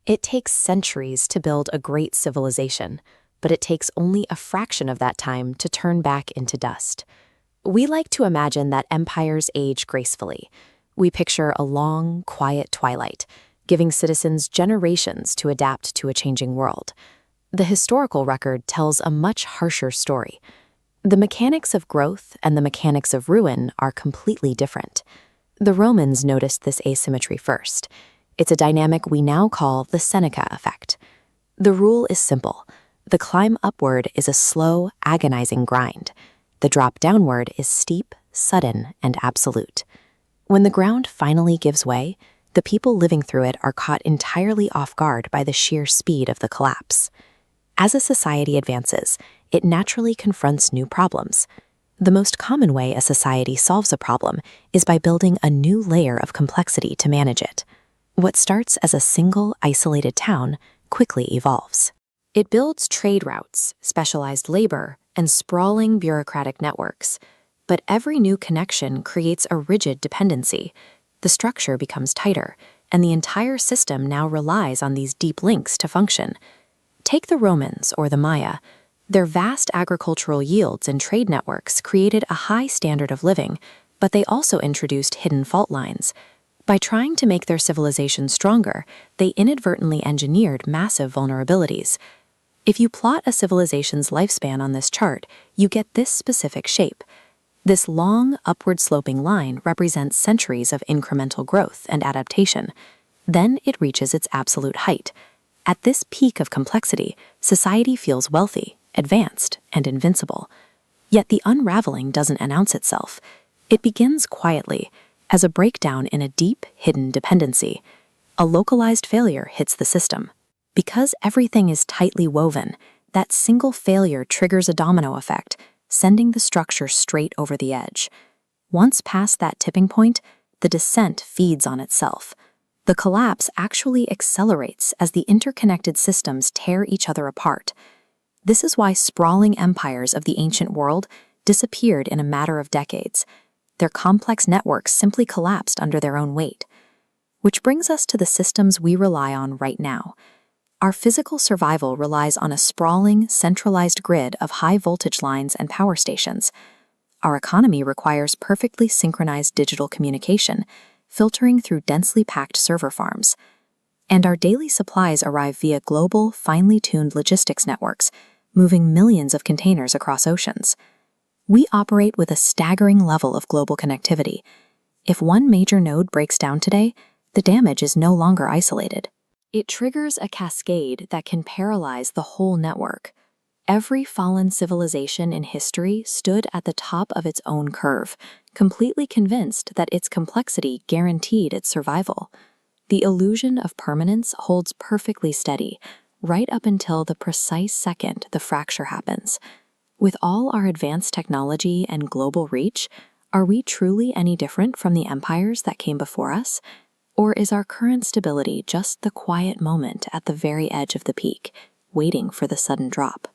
It takes centuries to build a great civilization, but it takes only a fraction of that time to turn back into dust. We like to imagine that empires age gracefully. We picture a long, quiet twilight, giving citizens generations to adapt to a changing world. The historical record tells a much harsher story. The mechanics of growth and the mechanics of ruin are completely different. The Romans noticed this asymmetry first. It's a dynamic we now call the Seneca Effect. The rule is simple. The climb upward is a slow, agonizing grind. The drop downward is steep, sudden, and absolute. When the ground finally gives way, the people living through it are caught entirely off guard by the sheer speed of the collapse. As a society advances, it naturally confronts new problems. The most common way a society solves a problem is by building a new layer of complexity to manage it. What starts as a single, isolated town quickly evolves. It builds trade routes, specialized labor, and sprawling bureaucratic networks. But every new connection creates a rigid dependency. The structure becomes tighter, and the entire system now relies on these deep links to function. Take the Romans or the Maya. Their vast agricultural yields and trade networks created a high standard of living, but they also introduced hidden fault lines. By trying to make their civilization stronger, they inadvertently engineered massive vulnerabilities. If you plot a civilization's lifespan on this chart, you get this specific shape. This long, upward-sloping line represents centuries of incremental growth and adaptation. Then it reaches its absolute height. At this peak of complexity, society feels wealthy, advanced, and invincible. Yet the unraveling doesn't announce itself. It begins quietly, as a breakdown in a deep, hidden dependency. A localized failure hits the system. Because everything is tightly woven, that single failure triggers a domino effect, sending the structure straight over the edge. Once past that tipping point, the descent feeds on itself. The collapse actually accelerates as the interconnected systems tear each other apart. This is why sprawling empires of the ancient world disappeared in a matter of decades. Their complex networks simply collapsed under their own weight. Which brings us to the systems we rely on right now. Our physical survival relies on a sprawling, centralized grid of high-voltage lines and power stations. Our economy requires perfectly synchronized digital communication, filtering through densely packed server farms. And our daily supplies arrive via global, finely tuned logistics networks, moving millions of containers across oceans. We operate with a staggering level of global connectivity. If one major node breaks down today, the damage is no longer isolated. It triggers a cascade that can paralyze the whole network. Every fallen civilization in history stood at the top of its own curve, completely convinced that its complexity guaranteed its survival. The illusion of permanence holds perfectly steady, right up until the precise second the fracture happens. With all our advanced technology and global reach, are we truly any different from the empires that came before us? Or is our current stability just the quiet moment at the very edge of the peak, waiting for the sudden drop?